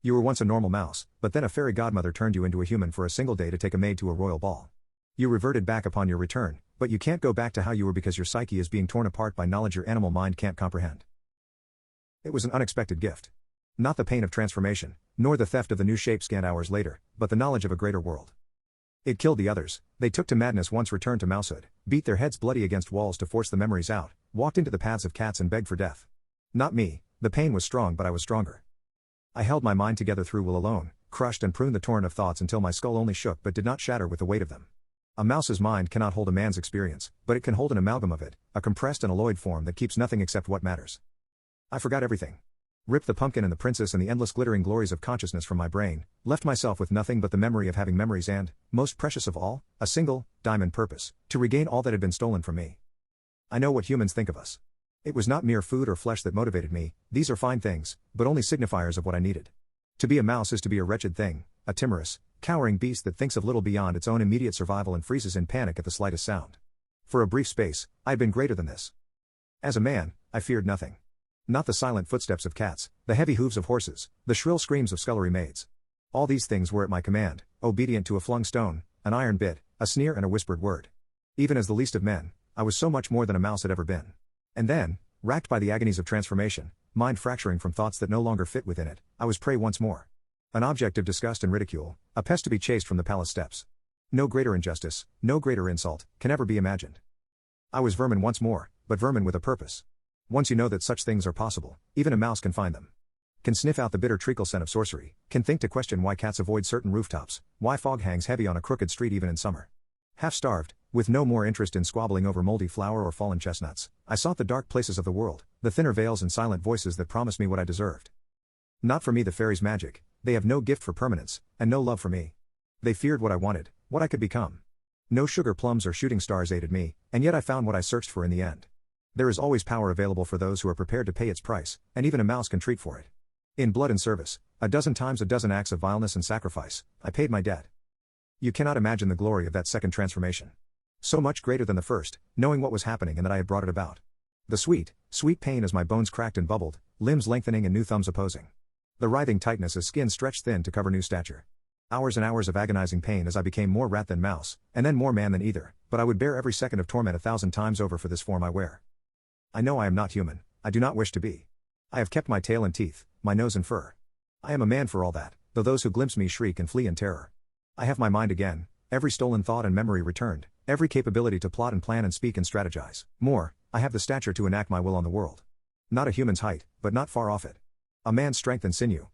You were once a normal mouse, but then a fairy godmother turned you into a human for a single day to take a maid to a royal ball. You reverted back upon your return, but you can't go back to how you were because your psyche is being torn apart by knowledge your animal mind can't comprehend. It was an unexpected gift. Not the pain of transformation, nor the theft of the new shape scant hours later, but the knowledge of a greater world. It killed the others. They took to madness once returned to mousehood, beat their heads bloody against walls to force the memories out, walked into the paths of cats and begged for death. Not me, the pain was strong but I was stronger. I held my mind together through will alone, crushed and pruned the torrent of thoughts until my skull only shook but did not shatter with the weight of them. A mouse's mind cannot hold a man's experience, but it can hold an amalgam of it, a compressed and alloyed form that keeps nothing except what matters. I forgot everything. Ripped the pumpkin and the princess and the endless glittering glories of consciousness from my brain, left myself with nothing but the memory of having memories and, most precious of all, a single, diamond purpose, to regain all that had been stolen from me. I know what humans think of us. It was not mere food or flesh that motivated me, these are fine things, but only signifiers of what I needed. To be a mouse is to be a wretched thing, a timorous, cowering beast that thinks of little beyond its own immediate survival and freezes in panic at the slightest sound. For a brief space, I had been greater than this. As a man, I feared nothing. Not the silent footsteps of cats, the heavy hooves of horses, the shrill screams of scullery maids. All these things were at my command, obedient to a flung stone, an iron bit, a sneer and a whispered word. Even as the least of men, I was so much more than a mouse had ever been. And then, racked by the agonies of transformation, mind fracturing from thoughts that no longer fit within it, I was prey once more. An object of disgust and ridicule, a pest to be chased from the palace steps. No greater injustice, no greater insult, can ever be imagined. I was vermin once more, but vermin with a purpose. Once you know that such things are possible, even a mouse can find them. Can sniff out the bitter treacle scent of sorcery, can think to question why cats avoid certain rooftops, why fog hangs heavy on a crooked street even in summer. Half-starved, with no more interest in squabbling over moldy flour or fallen chestnuts, I sought the dark places of the world, the thinner veils and silent voices that promised me what I deserved. Not for me the fairies' magic, they have no gift for permanence, and no love for me. They feared what I wanted, what I could become. No sugar plums or shooting stars aided me, and yet I found what I searched for in the end. There is always power available for those who are prepared to pay its price, and even a mouse can treat for it. In blood and service, a dozen times a dozen acts of vileness and sacrifice, I paid my debt. You cannot imagine the glory of that second transformation. So much greater than the first, knowing what was happening and that I had brought it about. The sweet, sweet pain as my bones cracked and bubbled, limbs lengthening and new thumbs opposing. The writhing tightness as skin stretched thin to cover new stature. Hours and hours of agonizing pain as I became more rat than mouse, and then more man than either, but I would bear every second of torment 1,000 times over for this form I wear. I know I am not human, I do not wish to be. I have kept my tail and teeth, my nose and fur. I am a man for all that, though those who glimpse me shriek and flee in terror. I have my mind again, every stolen thought and memory returned, every capability to plot and plan and speak and strategize. More, I have the stature to enact my will on the world. Not a human's height, but not far off it. A man's strength and sinew,